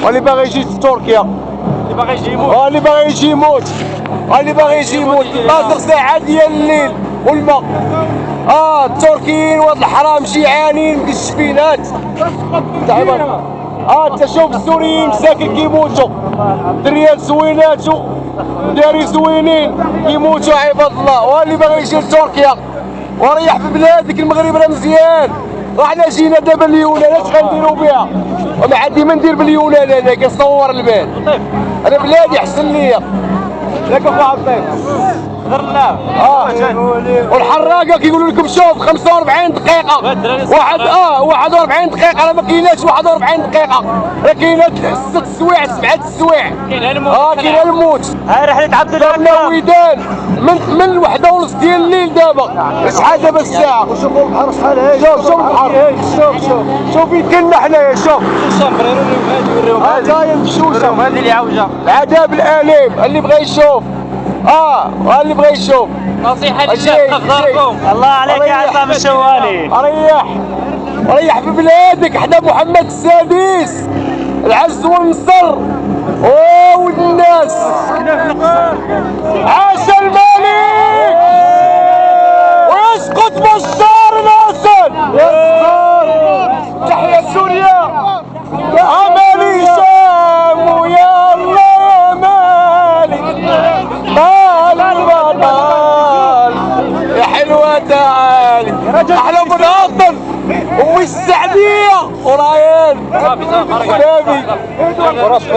واللي باغي يجي لتركيا، اللي باغي يجي يموت، اللي باغي يجي يموت، اللي باغي يجي يموت 12 ساعة ديال الليل والماء. التركيين وهاد الحرام جيعانين مكشفينات. انت شوف السوريين مساكن كيموتوا، الدريات زوينات وداري زوينين كيموتوا عباد الله. واللي باغي يجي لتركيا وريح في بلادك المغرب راه مزيان. وحنا جينا دابا اليونان اش غنديرو بها؟ وما عندي ما ندير باليونان، انا كنصور البال، انا بلادي احسن ليا. ياك اخو عطيف غير لا والحراقه كيقولوا لكم شوف 45 دقيقه واحد 41 دقيقه، راه ما كايناش 41 دقيقه، راه كاينه 6 سوايع 7 سوايع. كاين الموت، كاين الموت. هاي رحله عبد الله دابا ودان من الوحده ونص ديال الليل دابا. شحال دابا الساعه؟ وشوفوا البحر شحال هاي، شوف البحر، شوف يمكننا حنايا. شوف الشامبريرو اللي يوريهم هاي المشوشه، هذه اللي عوجه العذاب الاليم. اللي بغى يشوف اللي بغى يشوف نصيحه لله تخضركم. الله عليك يا عصام الشوالي، ريح في بلادك. حنا محمد السادس العز والنصر والناس. عاش الملك ويسقط بشار الاسد. تحيا سوريا عملي شام ويا الله مالك مال البطل يا حلوة تعالي. احلى مناضل ومش السعدية ورايان صافي وراسي